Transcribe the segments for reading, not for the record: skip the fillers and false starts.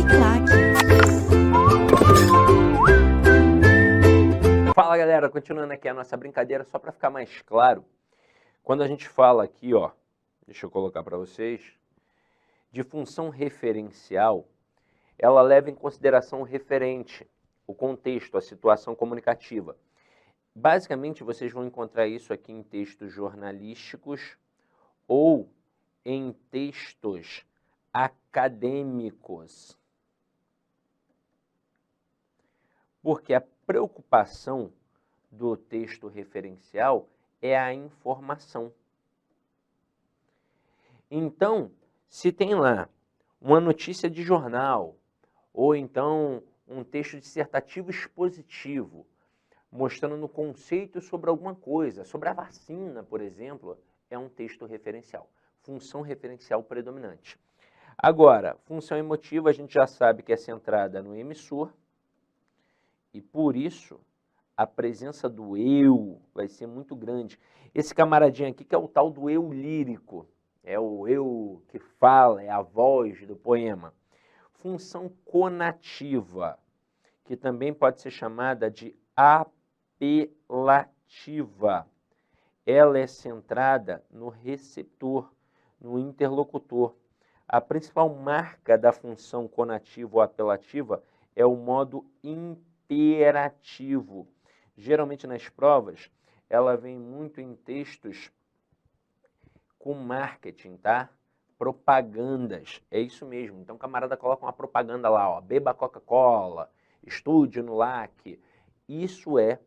Uniclac. Fala galera, continuando aqui a nossa brincadeira, só para ficar mais claro, quando a gente fala aqui, ó, deixa eu colocar para vocês, de função referencial, ela leva em consideração o referente, o contexto, a situação comunicativa. Basicamente, vocês vão encontrar isso aqui em textos jornalísticos ou em textos acadêmicos. Porque a preocupação do texto referencial é a informação. Então, se tem lá uma notícia de jornal, ou então um texto dissertativo expositivo, mostrando no conceito sobre alguma coisa, sobre a vacina, por exemplo, é um texto referencial, função referencial predominante. Agora, função emotiva a gente já sabe que é centrada no emissor, e por isso a presença do eu vai ser muito grande. Esse camaradinho aqui que é o tal do eu lírico, é o eu que fala, é a voz do poema. Função conativa, que também pode ser chamada de apelativa. Ela é centrada no receptor, no interlocutor. A principal marca da função conativa ou apelativa é o modo imperativo. Geralmente nas provas, ela vem muito em textos com marketing, tá? Propagandas, é isso mesmo. Então o camarada coloca uma propaganda lá, ó, beba Coca-Cola, estude no LAC. Isso é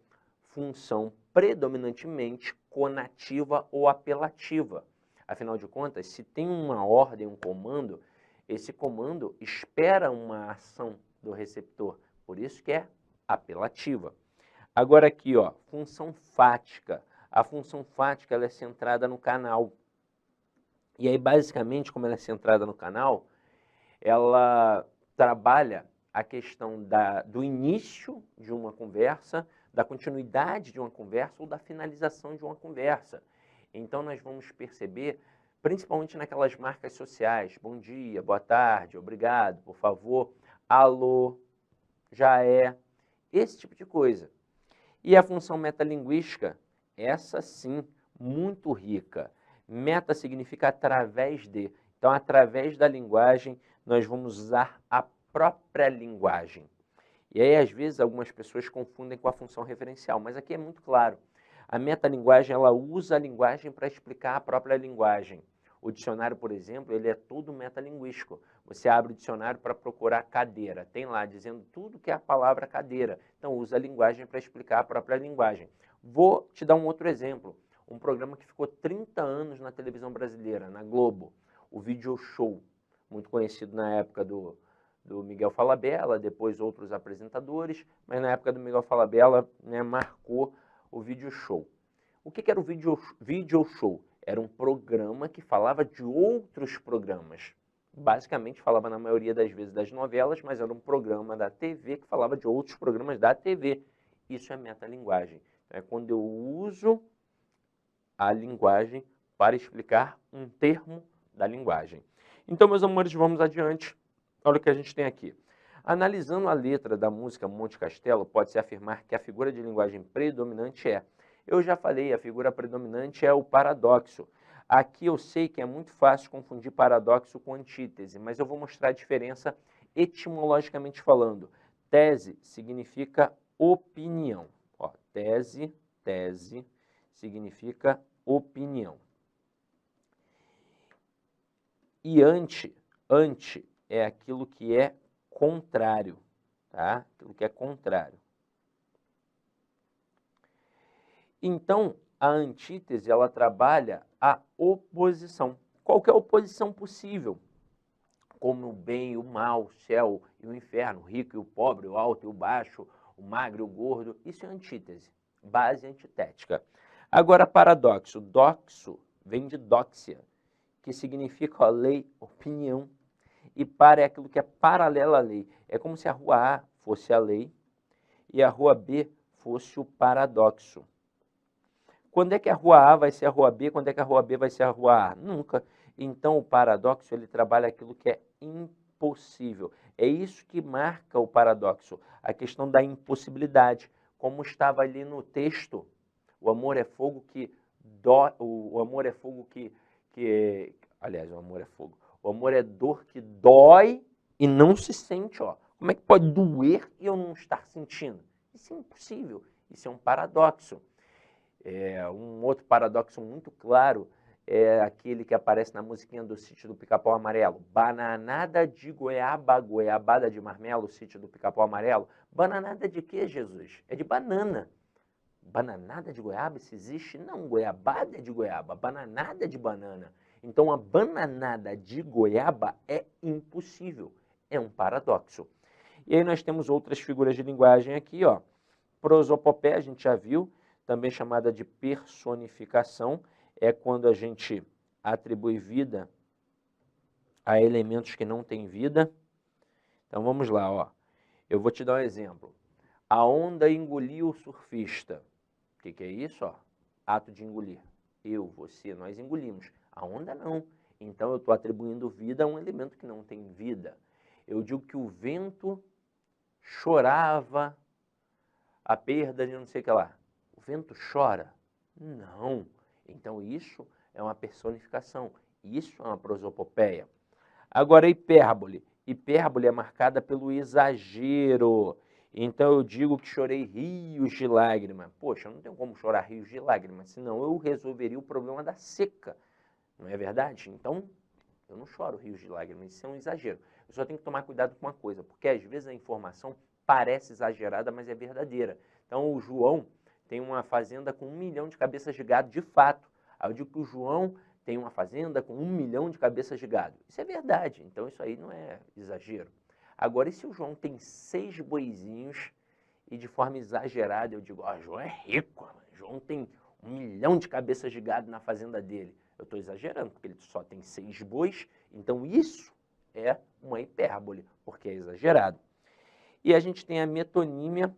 função predominantemente conativa ou apelativa. Afinal de contas, se tem uma ordem, um comando, esse comando espera uma ação do receptor, por isso que é apelativa. Agora aqui, ó, função fática. A função fática ela é centrada no canal. E aí, basicamente, como ela é centrada no canal, ela trabalha a questão do início de uma conversa, da continuidade de uma conversa ou da finalização de uma conversa. Então, nós vamos perceber, principalmente naquelas marcas sociais, bom dia, boa tarde, obrigado, por favor, alô, já é, esse tipo de coisa. E a função metalinguística, essa sim, muito rica. Meta significa através de. Então, através da linguagem, nós vamos usar a própria linguagem. E aí, às vezes, algumas pessoas confundem com a função referencial, mas aqui é muito claro. A metalinguagem, ela usa a linguagem para explicar a própria linguagem. O dicionário, por exemplo, ele é todo metalinguístico. Você abre o dicionário para procurar cadeira. Tem lá dizendo tudo que é a palavra cadeira. Então, usa a linguagem para explicar a própria linguagem. Vou te dar um outro exemplo. Um programa que ficou 30 anos na televisão brasileira, na Globo. O Video Show, muito conhecido na época do Miguel Falabella, depois outros apresentadores, mas na época do Miguel Falabella, né, marcou o Video Show. O que era o Video Show? Era um programa que falava de outros programas. Basicamente falava na maioria das vezes das novelas, mas era um programa da TV que falava de outros programas da TV. Isso é metalinguagem. É quando eu uso a linguagem para explicar um termo da linguagem. Então, meus amores, vamos adiante. Olha o que a gente tem aqui. Analisando a letra da música Monte Castelo, pode-se afirmar que a figura de linguagem predominante é... Eu já falei, a figura predominante é o paradoxo. Aqui eu sei que é muito fácil confundir paradoxo com antítese, mas eu vou mostrar a diferença etimologicamente falando. Tese significa opinião. Ó, tese significa opinião. E ante é aquilo que é contrário, tá? Aquilo que é contrário. Então, a antítese, ela trabalha a oposição. Qual que é a oposição possível? Como o bem e o mal, o céu e o inferno, o rico e o pobre, o alto e o baixo, o magro e o gordo. Isso é antítese, base antitética. Agora, paradoxo. Doxo vem de doxia, que significa a lei, opinião. E para é aquilo que é paralelo à lei. É como se a rua A fosse a lei e a rua B fosse o paradoxo. Quando é que a rua A vai ser a rua B? Quando é que a rua B vai ser a rua A? Nunca. Então, o paradoxo, ele trabalha aquilo que é impossível. É isso que marca o paradoxo, a questão da impossibilidade. Como estava ali no texto, o amor é fogo que dói, o amor é fogo aliás, o amor é fogo. O amor é dor que dói e não se sente, ó. Como é que pode doer e eu não estar sentindo? Isso é impossível, isso é um paradoxo. Um outro paradoxo muito claro é aquele que aparece na musiquinha do Sítio do Pica-Pau Amarelo. Bananada de goiaba, goiabada de marmelo, Sítio do Pica-Pau Amarelo. Bananada de quê, Jesus? É de banana. Bananada de goiaba, isso existe? Não, goiabada é de goiaba, bananada é de banana. Então, a bananada de goiaba é impossível, é um paradoxo. E aí nós temos outras figuras de linguagem aqui, ó. Prosopopé, a gente já viu, também chamada de personificação, é quando a gente atribui vida a elementos que não têm vida. Então, vamos lá, ó. Eu vou te dar um exemplo. A onda engoliu o surfista. O que é isso? Ó? Ato de engolir. Eu, você, nós engolimos. A onda não. Então eu estou atribuindo vida a um elemento que não tem vida. Eu digo que o vento chorava a perda de não sei o que lá. O vento chora? Não. Então isso é uma personificação. Isso é uma prosopopeia. Agora, hipérbole. Hipérbole é marcada pelo exagero. Então eu digo que chorei rios de lágrimas. Poxa, eu não tenho como chorar rios de lágrimas, senão eu resolveria o problema da seca. Não é verdade? Então, eu não choro rios de lágrimas, isso é um exagero. Eu só tenho que tomar cuidado com uma coisa, porque às vezes a informação parece exagerada, mas é verdadeira. Então o João tem uma fazenda com 1 milhão de cabeças de gado, de fato. Aí eu digo que o João tem uma fazenda com 1 milhão de cabeças de gado. Isso é verdade, então isso aí não é exagero. Agora, e se o João tem 6 boizinhos e de forma exagerada eu digo, João é rico, João tem 1 milhão de cabeças de gado na fazenda dele. Eu estou exagerando, porque ele só tem 6 bois, então isso é uma hipérbole, porque é exagerado. E a gente tem a metonímia,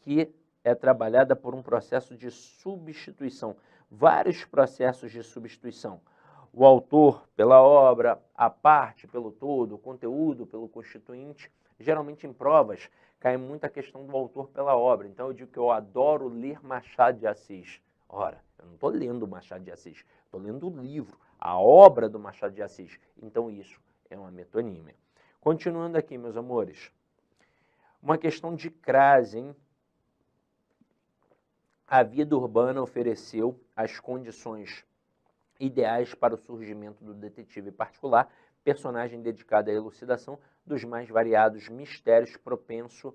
que é trabalhada por um processo de substituição, vários processos de substituição. O autor pela obra, a parte pelo todo, o conteúdo pelo constituinte. Geralmente em provas cai muito a questão do autor pela obra. Então eu digo que eu adoro ler Machado de Assis. Ora, eu não estou lendo Machado de Assis, estou lendo o livro, a obra do Machado de Assis. Então isso é uma metonímia. Continuando aqui, meus amores, uma questão de crase, hein? A vida urbana ofereceu as condições ideais para o surgimento do detetive particular, personagem dedicado à elucidação dos mais variados mistérios, propenso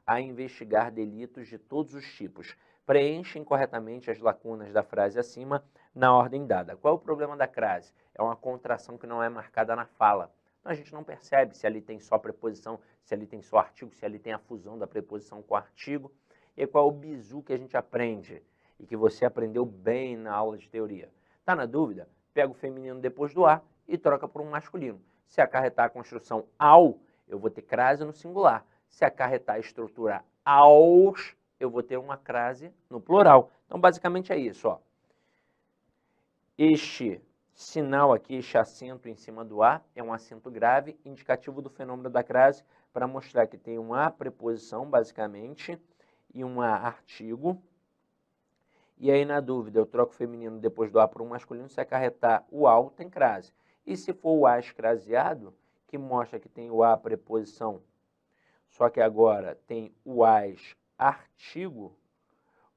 a investigar delitos de todos os tipos. Preenchem corretamente as lacunas da frase acima na ordem dada. Qual é o problema da crase? É uma contração que não é marcada na fala. Então, a gente não percebe se ali tem só preposição, se ali tem só artigo, se ali tem a fusão da preposição com o artigo. E qual é o bizu que a gente aprende e que você aprendeu bem na aula de teoria? Está na dúvida? Pega o feminino depois do a e troca por um masculino. Se acarretar a construção ao, eu vou ter crase no singular. Se acarretar a estrutura aos, eu vou ter uma crase no plural. Então, basicamente é isso. Ó. Este sinal aqui, este acento em cima do a, é um acento grave, indicativo do fenômeno da crase, para mostrar que tem uma preposição, basicamente, e um artigo. E aí, na dúvida, eu troco o feminino depois do a por um masculino, se acarretar o ao, tem crase. E se for o a escraseado, que mostra que tem o a preposição, só que agora tem o as artigo,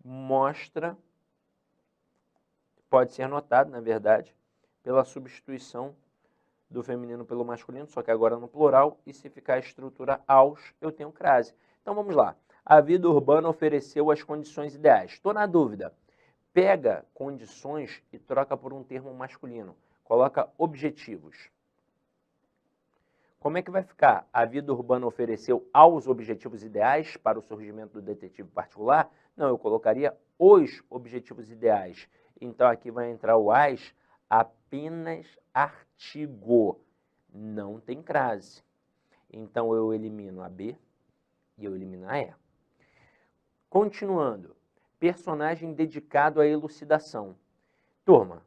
mostra, pode ser notado, na verdade, pela substituição do feminino pelo masculino, só que agora no plural, e se ficar a estrutura aos, eu tenho crase. Então, vamos lá. A vida urbana ofereceu as condições ideais. Estou na dúvida. Pega condições e troca por um termo masculino. Coloca objetivos. Como é que vai ficar? A vida urbana ofereceu aos objetivos ideais para o surgimento do detetive particular? Não, eu colocaria os objetivos ideais. Então, aqui vai entrar o as, apenas artigo. Não tem crase. Então, eu elimino a B e eu elimino a E. Continuando. Personagem dedicado à elucidação. Turma,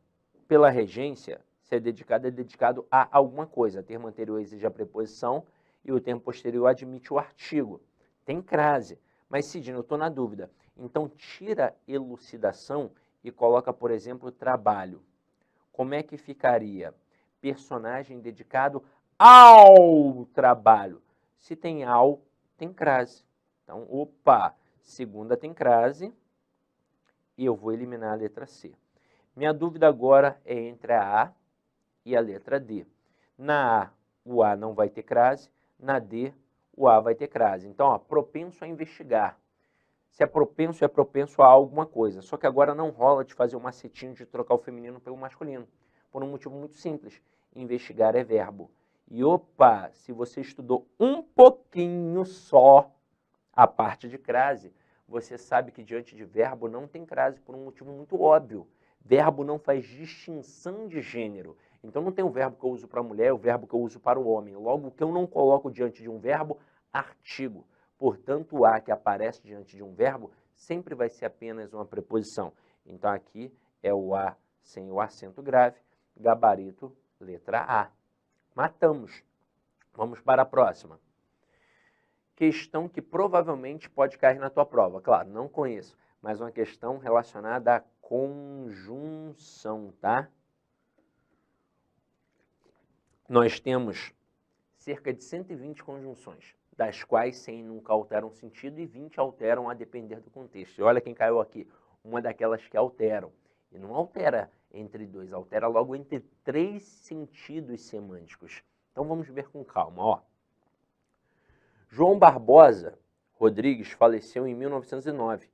pela regência, Se é dedicado a alguma coisa. O termo anterior exige a preposição e o termo posterior admite o artigo. Tem crase. Mas, Sidney, eu estou na dúvida. Então, tira elucidação e coloca, por exemplo, trabalho. Como é que ficaria? Personagem dedicado ao trabalho. Se tem ao, tem crase. Então, opa, segunda tem crase e eu vou eliminar a letra C. Minha dúvida agora é entre a A e a letra D. Na A, o A não vai ter crase. Na D, o A vai ter crase. Então, ó, propenso a investigar. Se é propenso a alguma coisa. Só que agora não rola de fazer um macetinho de trocar o feminino pelo masculino. Por um motivo muito simples. Investigar é verbo. E opa, se você estudou um pouquinho só a parte de crase, você sabe que diante de verbo não tem crase por um motivo muito óbvio. Verbo não faz distinção de gênero. Então não tem o verbo que eu uso para a mulher, o verbo que eu uso para o homem. Logo, o que eu não coloco diante de um verbo, artigo. Portanto, o A que aparece diante de um verbo sempre vai ser apenas uma preposição. Então aqui é o A sem o acento grave, gabarito, letra A. Matamos. Vamos para a próxima. Questão que provavelmente pode cair na tua prova. Claro, não conheço, mas uma questão relacionada à conjunção, tá? Nós temos cerca de 120 conjunções, das quais 100 nunca alteram sentido e 20 alteram a depender do contexto. E olha quem caiu aqui, uma daquelas que alteram. E não altera entre dois, altera logo entre 3 sentidos semânticos. Então vamos ver com calma, ó. João Barbosa Rodrigues faleceu em 1909.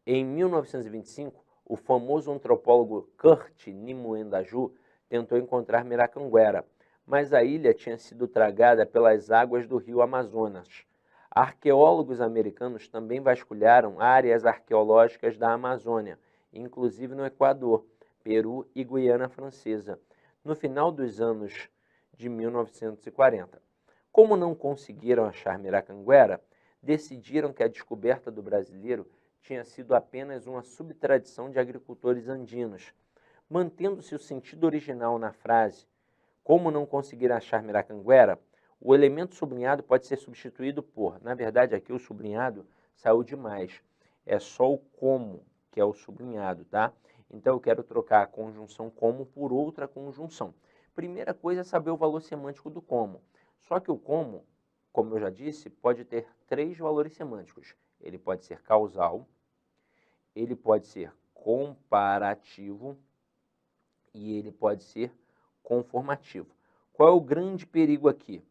Em 1925, o famoso antropólogo Kurt Nimuendaju tentou encontrar Miracanguera, mas a ilha tinha sido tragada pelas águas do rio Amazonas. Arqueólogos americanos também vasculharam áreas arqueológicas da Amazônia, inclusive no Equador, Peru e Guiana Francesa, no final dos anos de 1940. Como não conseguiram achar Miracanguera, decidiram que a descoberta do brasileiro tinha sido apenas uma subtradição de agricultores andinos. Mantendo-se o sentido original na frase, como não conseguiram achar Miracanguera, o elemento sublinhado pode ser substituído por, na verdade aqui o sublinhado saiu demais, é só o como que é o sublinhado, tá? Então eu quero trocar a conjunção como por outra conjunção. Primeira coisa é saber o valor semântico do como. Só que o como eu já disse, pode ter 3 valores semânticos. Ele pode ser causal, ele pode ser comparativo e ele pode ser conformativo. Qual é o grande perigo aqui?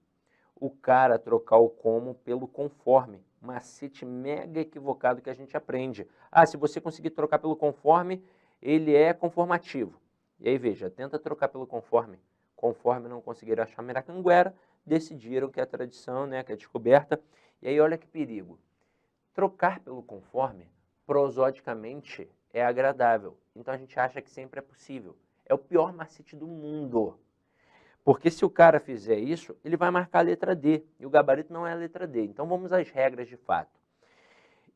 O cara trocar o como pelo conforme. Macete mega equivocado que a gente aprende. Ah, se você conseguir trocar pelo conforme, ele é conformativo. E aí, veja, tenta trocar pelo conforme. Conforme não conseguiram achar Miracanguera, decidiram que a tradição, né, que a descoberta. E aí, olha que perigo. Trocar pelo conforme, prosodicamente, é agradável. Então, a gente acha que sempre é possível. É o pior macete do mundo. Porque se o cara fizer isso, ele vai marcar a letra D. E o gabarito não é a letra D. Então, vamos às regras de fato.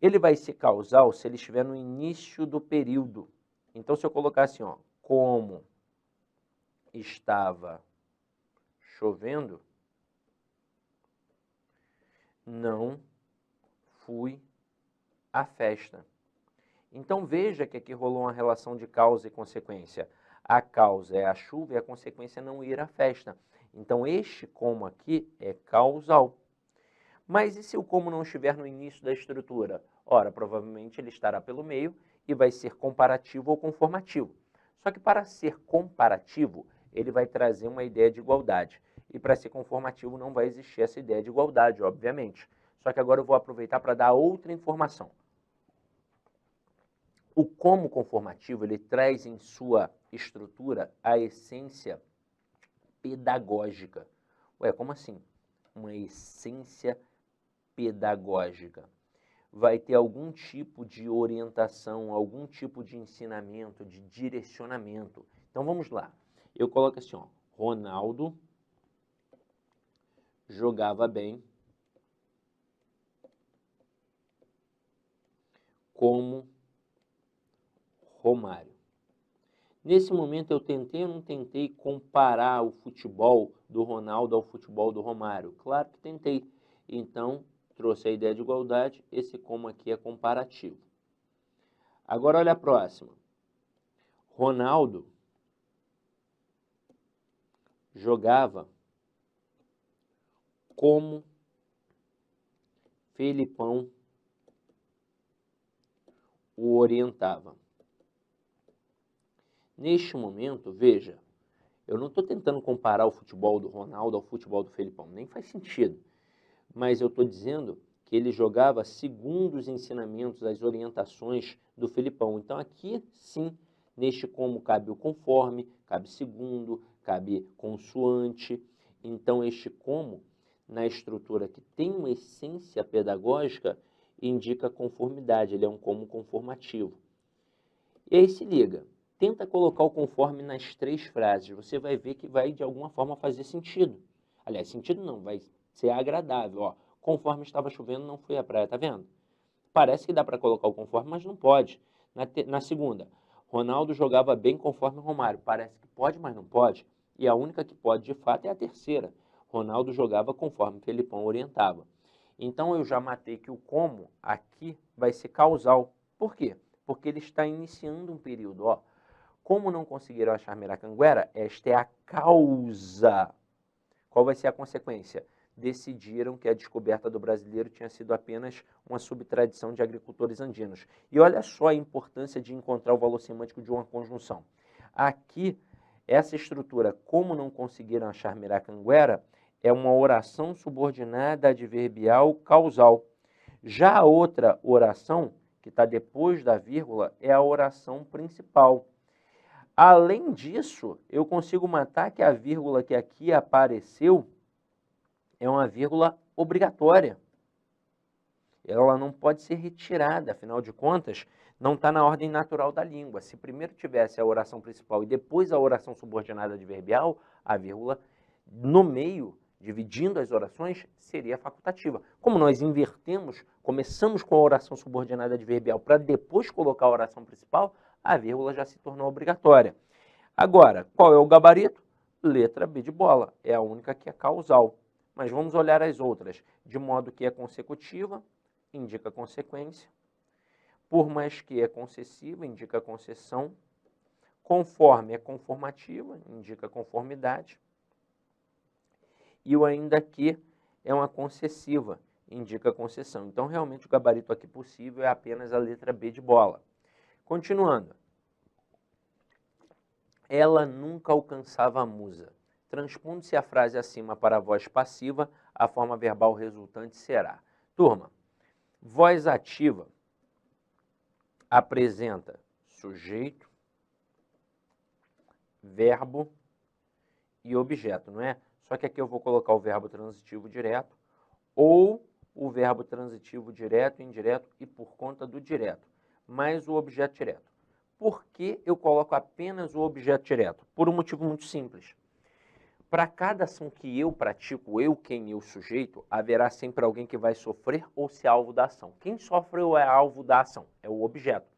Ele vai ser causal se ele estiver no início do período. Então, se eu colocar assim, ó, como estava chovendo, não fui à festa. Então, veja que aqui rolou uma relação de causa e consequência. A causa é a chuva e a consequência é não ir à festa. Então, este como aqui é causal. Mas e se o como não estiver no início da estrutura? Ora, provavelmente ele estará pelo meio e vai ser comparativo ou conformativo. Só que para ser comparativo, ele vai trazer uma ideia de igualdade. E para ser conformativo não vai existir essa ideia de igualdade, obviamente. Só que agora eu vou aproveitar para dar outra informação. O como conformativo, ele traz em sua estrutura a essência pedagógica. Ué, como assim? Uma essência pedagógica. Vai ter algum tipo de orientação, algum tipo de ensinamento, de direcionamento. Então vamos lá. Eu coloco assim, ó, Ronaldo jogava bem como Romário. Nesse momento eu tentei ou não tentei comparar o futebol do Ronaldo ao futebol do Romário? Claro que tentei. Então, trouxe a ideia de igualdade, esse como aqui é comparativo. Agora olha a próxima. Ronaldo jogava como Felipão o orientava. Neste momento, veja, eu não estou tentando comparar o futebol do Ronaldo ao futebol do Felipão, nem faz sentido. Mas eu estou dizendo que ele jogava segundo os ensinamentos, as orientações do Felipão. Então aqui, sim, neste como cabe o conforme, cabe segundo, cabe consoante. Então este como, na estrutura que tem uma essência pedagógica, indica conformidade, ele é um como conformativo. E aí se liga, tenta colocar o conforme nas 3 frases, você vai ver que vai de alguma forma fazer sentido. Aliás, sentido não, vai ser agradável. Ó, conforme estava chovendo, não fui à praia, tá vendo? Parece que dá para colocar o conforme, mas não pode. Na segunda, Ronaldo jogava bem conforme Romário. Parece que pode, mas não pode. E a única que pode, de fato, é a terceira. Ronaldo jogava conforme Felipão orientava. Então eu já matei que o como aqui vai ser causal. Por quê? Porque ele está iniciando um período. Ó, como não conseguiram achar Miracanguera, esta é a causa. Qual vai ser a consequência? Decidiram que a descoberta do brasileiro tinha sido apenas uma subtradição de agricultores andinos. E olha só a importância de encontrar o valor semântico de uma conjunção. Aqui, essa estrutura, como não conseguiram achar Miracanguera, é uma oração subordinada adverbial causal. Já a outra oração, que está depois da vírgula, é a oração principal. Além disso, eu consigo matar que a vírgula que aqui apareceu é uma vírgula obrigatória. Ela não pode ser retirada, afinal de contas, não está na ordem natural da língua. Se primeiro tivesse a oração principal e depois a oração subordinada adverbial, a vírgula no meio, dividindo as orações, seria facultativa. Como nós invertemos, começamos com a oração subordinada adverbial para depois colocar a oração principal, a vírgula já se tornou obrigatória. Agora, qual é o gabarito? Letra B de bola, é a única que é causal. Mas vamos olhar as outras, de modo que é consecutiva, indica consequência, por mais que é concessiva, indica concessão, conforme é conformativa, indica conformidade, e o ainda que é uma concessiva, indica concessão. Então, realmente, o gabarito aqui possível é apenas a letra B de bola. Continuando. Ela nunca alcançava a musa. Transpondo-se a frase acima para a voz passiva, a forma verbal resultante será. Turma, voz ativa apresenta sujeito, verbo e objeto, não é? Só que aqui eu vou colocar o verbo transitivo direto ou o verbo transitivo direto, indireto e por conta do direto, mais o objeto direto. Por que eu coloco apenas o objeto direto? Por um motivo muito simples. Para cada ação que eu pratico, eu, quem eu, sujeito, haverá sempre alguém que vai sofrer ou ser alvo da ação. Quem sofre ou é alvo da ação? É o objeto.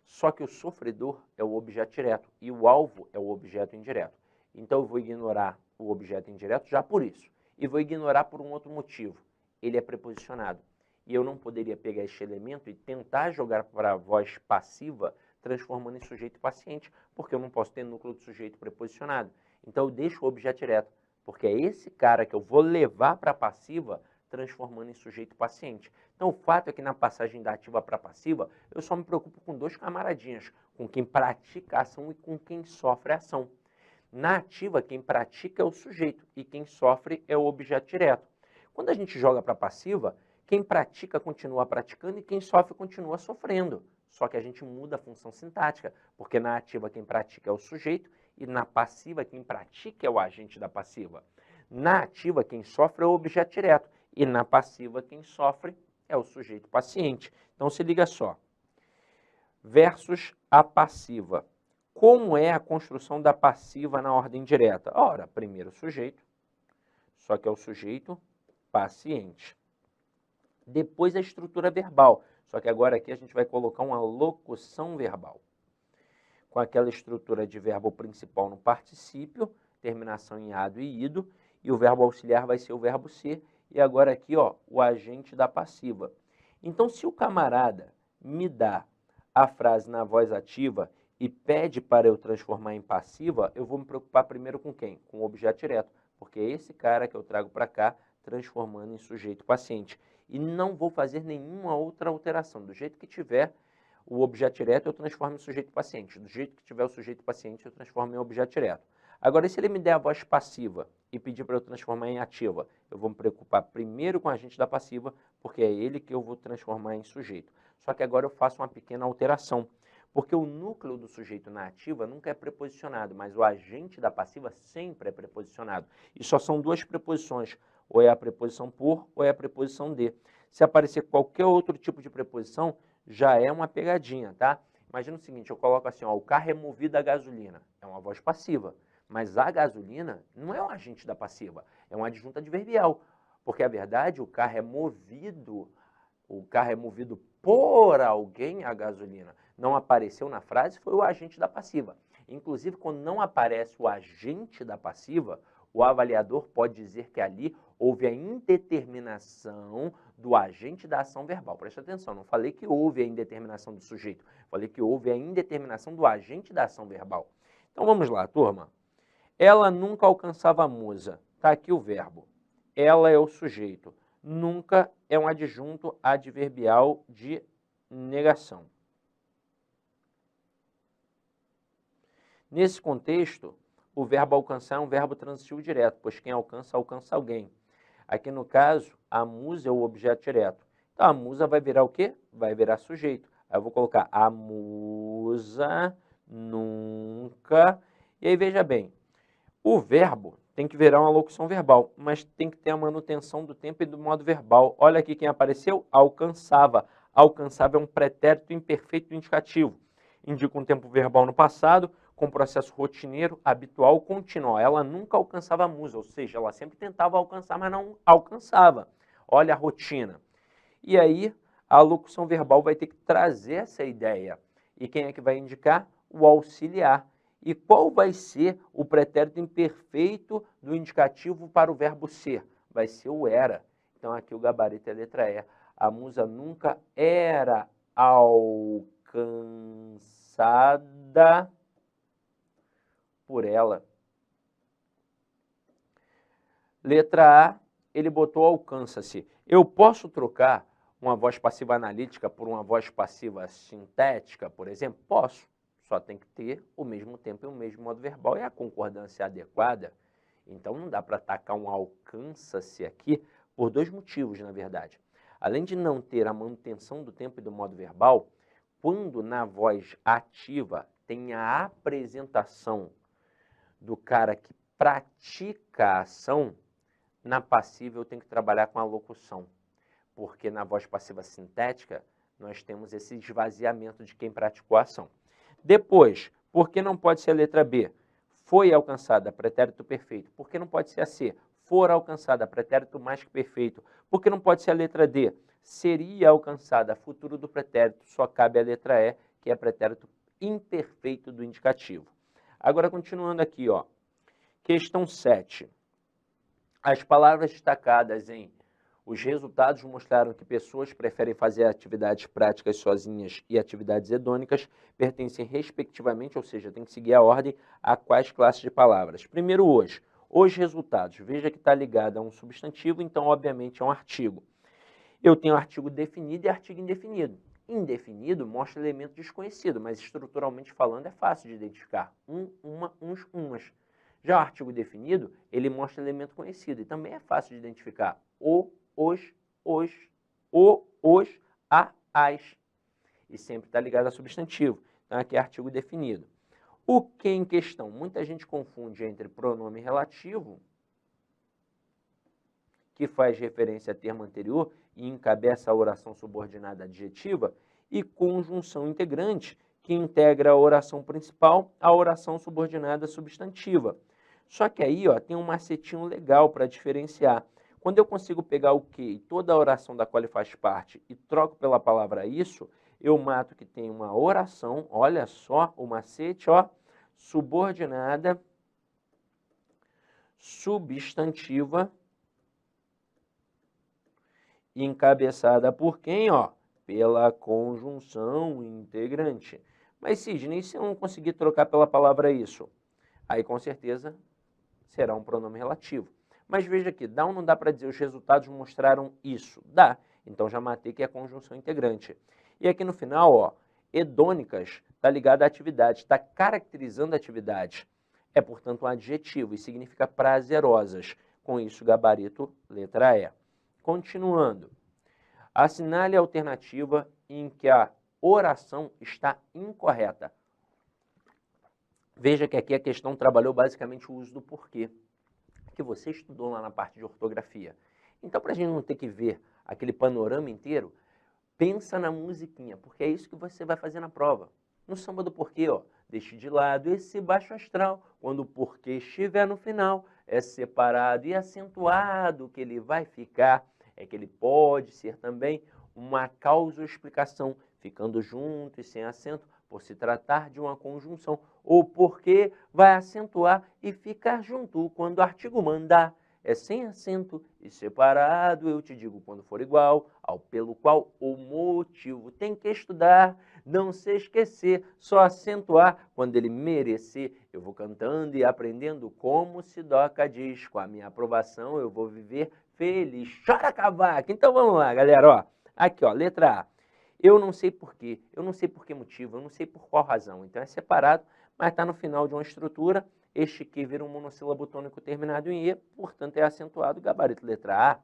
Só que o sofredor é o objeto direto e o alvo é o objeto indireto. Então eu vou ignorar o objeto indireto já por isso. E vou ignorar por um outro motivo. Ele é preposicionado. E eu não poderia pegar este elemento e tentar jogar para a voz passiva, transformando em sujeito paciente, porque eu não posso ter núcleo de sujeito preposicionado. Então eu deixo o objeto direto, porque é esse cara que eu vou levar para a passiva, transformando em sujeito paciente. Então o fato é que na passagem da ativa para a passiva, eu só me preocupo com 2 camaradinhas, com quem pratica a ação e com quem sofre a ação. Na ativa, quem pratica é o sujeito e quem sofre é o objeto direto. Quando a gente joga para a passiva, quem pratica continua praticando e quem sofre continua sofrendo. Só que a gente muda a função sintática, porque na ativa quem pratica é o sujeito e na passiva quem pratica é o agente da passiva. Na ativa quem sofre é o objeto direto e na passiva quem sofre é o sujeito paciente. Então se liga só. Versus a passiva. Como é a construção da passiva na ordem direta? Ora, primeiro o sujeito, só que é o sujeito paciente. Depois a estrutura verbal, só que agora aqui a gente vai colocar uma locução verbal. com aquela estrutura de verbo principal no particípio, terminação em ado e ido, e o verbo auxiliar vai ser o verbo ser, e agora aqui, ó, o agente da passiva. Então, se o camarada me dá a frase na voz ativa e pede para eu transformar em passiva, eu vou me preocupar primeiro com quem? Com o objeto direto, porque é esse cara que eu trago para cá, transformando em sujeito paciente. E não vou fazer nenhuma outra alteração. Do jeito que tiver o objeto direto, eu transformo em sujeito paciente. Do jeito que tiver o sujeito paciente, eu transformo em objeto direto. Agora, e se ele me der a voz passiva e pedir para eu transformar em ativa? Eu vou me preocupar primeiro com o agente da passiva, porque é ele que eu vou transformar em sujeito. Só que agora eu faço uma pequena alteração, porque o núcleo do sujeito na ativa nunca é preposicionado, mas o agente da passiva sempre é preposicionado. E só são duas preposições, ou é a preposição por, ou é a preposição de. Se aparecer qualquer outro tipo de preposição, já é uma pegadinha, tá? Imagina o seguinte, eu coloco assim, ó, o carro é movido a gasolina, é uma voz passiva, mas a gasolina não é um agente da passiva, é uma adjunta adverbial, porque a verdade, o carro é movido por alguém a gasolina. Não apareceu na frase, foi o agente da passiva. Inclusive, quando não aparece o agente da passiva, o avaliador pode dizer que ali houve a indeterminação do agente da ação verbal. Presta atenção, não falei que houve a indeterminação do sujeito, falei que houve a indeterminação do agente da ação verbal. Então vamos lá, turma. Ela nunca alcançava a musa. Está aqui o verbo. Ela é o sujeito. Nunca é um adjunto adverbial de negação. Nesse contexto, o verbo alcançar é um verbo transitivo direto, pois quem alcança, alcança alguém. Aqui no caso, a musa é o objeto direto. Então, a musa vai virar o quê? Vai virar sujeito. Aí eu vou colocar a musa nunca. E aí, veja bem, o verbo tem que virar uma locução verbal, mas tem que ter a manutenção do tempo e do modo verbal. Olha aqui quem apareceu, alcançava. Alcançava é um pretérito imperfeito indicativo. Indica um tempo verbal no passado, com processo rotineiro, habitual, contínuo. Ela nunca alcançava a musa, ou seja, ela sempre tentava alcançar, mas não alcançava. Olha a rotina. E aí, a locução verbal vai ter que trazer essa ideia. E quem é que vai indicar? O auxiliar. E qual vai ser o pretérito imperfeito do indicativo para o verbo ser? Vai ser o era. Então, aqui o gabarito é a letra E. A musa nunca era alcançada por ela. Letra A, ele botou alcança-se. Eu posso trocar uma voz passiva analítica por uma voz passiva sintética, por exemplo? Posso. Só tem que ter o mesmo tempo e o mesmo modo verbal e a concordância adequada. Então, não dá para atacar um alcança-se aqui por dois motivos, na verdade. Além de não ter a manutenção do tempo e do modo verbal, quando na voz ativa tem a apresentação do cara que pratica a ação, na passiva eu tenho que trabalhar com a locução, porque na voz passiva sintética nós temos esse esvaziamento de quem praticou a ação. Depois, por que não pode ser a letra B? Foi alcançada, pretérito perfeito. Por que não pode ser a C? For alcançada, pretérito mais que perfeito. Por que não pode ser a letra D? Seria alcançada, futuro do pretérito, só cabe a letra E, que é pretérito imperfeito do indicativo. Agora, continuando aqui, ó. Questão 7. As palavras destacadas em os resultados mostraram que pessoas preferem fazer atividades práticas sozinhas e atividades hedônicas pertencem respectivamente, ou seja, tem que seguir a ordem, a quais classes de palavras. Primeiro, hoje. Os resultados. Veja que está ligado a um substantivo, então, obviamente, é um artigo. Eu tenho artigo definido e artigo indefinido. Indefinido mostra elemento desconhecido, mas estruturalmente falando é fácil de identificar. Uma, uns, umas. Já o artigo definido, ele mostra elemento conhecido e também é fácil de identificar. O, os, a, as. E sempre está ligado a substantivo. Então, aqui é artigo definido. O que em questão? Muita gente confunde entre pronome relativo, que faz referência a termo anterior e encabeça a oração subordinada adjetiva, e conjunção integrante, que integra a oração principal à oração subordinada substantiva. Só que aí, ó, tem um macetinho legal para diferenciar. Quando eu consigo pegar o que e toda a oração da qual ele faz parte e troco pela palavra isso, Eu mato que tem uma oração, olha só o macete, ó, subordinada, substantiva, encabeçada por quem, ó? Pela conjunção integrante. Mas, Sidney, se eu não conseguir trocar pela palavra isso? Aí, com certeza, será um pronome relativo. Mas veja aqui, dá ou não dá para dizer os resultados mostraram isso? Dá. Então, já matei que é a conjunção integrante. E aqui no final, ó, hedônicas está ligado à atividade, está caracterizando a atividade. É, portanto, um adjetivo e significa prazerosas. Com isso, gabarito, letra E. Continuando. Assinale a alternativa em que a oração está incorreta. Veja que aqui a questão trabalhou basicamente o uso do porquê, que você estudou lá na parte de ortografia. Então, para a gente não ter que ver aquele panorama inteiro, pensa na musiquinha, porque é isso que você vai fazer na prova. No samba do porquê, ó, deixe de lado esse baixo astral, quando o porquê estiver no final, é separado e acentuado que ele vai ficar. É que ele pode ser também uma causa ou explicação, ficando junto e sem acento, por se tratar de uma conjunção. O porquê vai acentuar e ficar junto quando o artigo mandar. É sem acento e separado, eu te digo quando for igual, ao pelo qual o motivo tem que estudar, não se esquecer, só acentuar quando ele merecer. Eu vou cantando e aprendendo como Sidoca diz, com a minha aprovação eu vou viver feliz. Chora cavaco! Então vamos lá, galera, ó. Aqui, ó, letra A. Eu não sei porquê, eu não sei por que motivo, eu não sei por qual razão. Então é separado, mas está no final de uma estrutura. Este que vira um monossílabo tônico terminado em E, portanto é acentuado, gabarito letra A.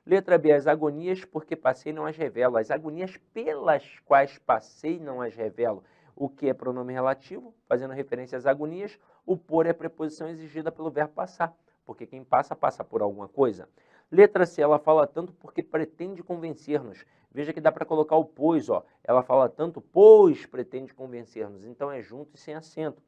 Letra B, as agonias porque passei não as revelo. As agonias pelas quais passei não as revelo. O que é pronome relativo, fazendo referência às agonias. O por é preposição exigida pelo verbo passar, porque quem passa, passa por alguma coisa. Letra C, ela fala tanto porque pretende convencer-nos. Veja que dá para colocar o pois, ó. Ela fala tanto, pois pretende convencer-nos. Então é junto e sem acento.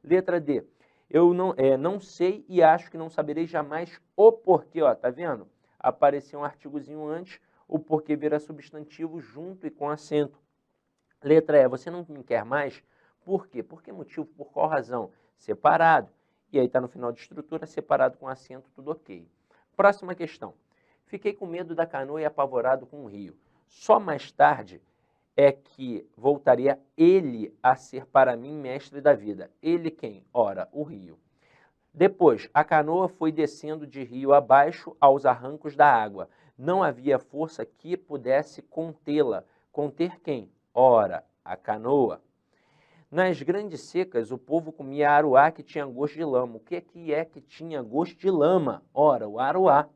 Letra D, eu não sei e acho que não saberei jamais o porquê, ó, tá vendo? Apareceu um artigozinho antes, o porquê vira substantivo junto e com acento. Letra E, você não me quer mais? Por quê? Por que motivo? Por qual razão? Separado. E aí está no final de estrutura, separado com acento, tudo ok. Próxima questão. Fiquei com medo da canoa e apavorado com o rio. Só mais tarde é que voltaria ele a ser para mim mestre da vida. Ele quem? Ora, o rio. Depois, a canoa foi descendo de rio abaixo aos arrancos da água. Não havia força que pudesse contê-la. Conter quem? Ora, a canoa. Nas grandes secas, o povo comia aruá que tinha gosto de lama. O que é que tinha gosto de lama? Ora, o aruá.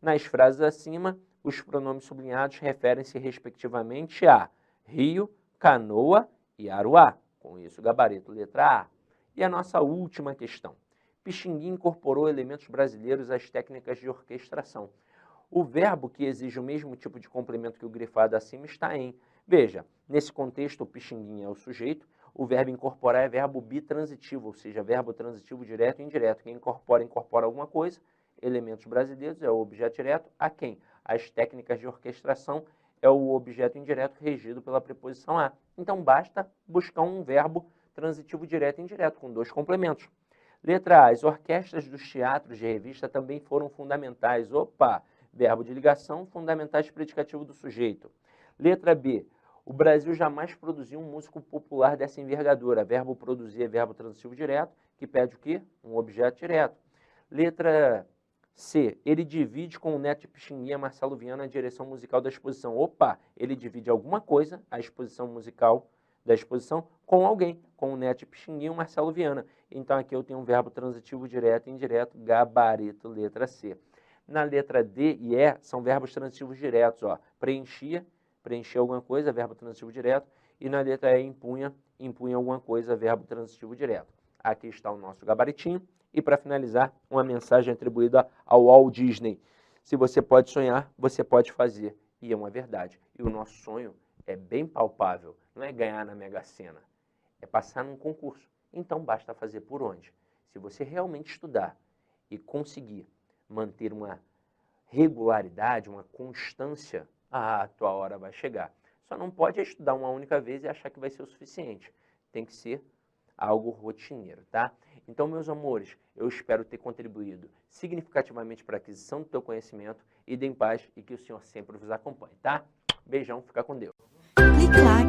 Nas frases acima, os pronomes sublinhados referem-se respectivamente a rio, canoa e aruá. Com isso, gabarito letra A. E a nossa última questão. Pixinguinha incorporou elementos brasileiros às técnicas de orquestração. O verbo que exige o mesmo tipo de complemento que o grifado acima está em. Veja, nesse contexto, o Pixinguinha é o sujeito, o verbo incorporar é verbo bitransitivo, ou seja, verbo transitivo direto e indireto. Quem incorpora, incorpora alguma coisa. Elementos brasileiros é o objeto direto. A quem? As técnicas de orquestração é o objeto indireto regido pela preposição a. Então, basta buscar um verbo transitivo direto e indireto, com dois complementos. Letra A. As orquestras dos teatros de revista também foram fundamentais. Opa! Verbo de ligação, fundamentais predicativo do sujeito. Letra B. O Brasil jamais produziu um músico popular dessa envergadura. Verbo produzir é verbo transitivo direto, que pede o quê? Um objeto direto. Letra C. Ele divide com o neto de Pixinguinha, Marcelo Viana, a direção musical da exposição. Opa! Ele divide alguma coisa, a exposição musical da exposição, com alguém, com o neto de Pixinguinha, Marcelo Viana. Então aqui eu tenho um verbo transitivo direto e indireto, gabarito, letra C. Na letra D e E são verbos transitivos diretos, ó. Preenchia, preencher alguma coisa, verbo transitivo direto. E na letra E, impunha, impunha alguma coisa, verbo transitivo direto. Aqui está o nosso gabaritinho. E para finalizar, uma mensagem atribuída ao Walt Disney. Se você pode sonhar, você pode fazer. E é uma verdade. E o nosso sonho é bem palpável. Não é ganhar na Mega Sena. É passar num concurso. Então basta fazer por onde? Se você realmente estudar e conseguir manter uma regularidade, uma constância, a tua hora vai chegar. Só não pode estudar uma única vez e achar que vai ser o suficiente. Tem que ser algo rotineiro, tá? Então, meus amores, eu espero ter contribuído significativamente para a aquisição do teu conhecimento. Idem em paz e que o Senhor sempre vos acompanhe, tá? Beijão, fica com Deus. Clique lá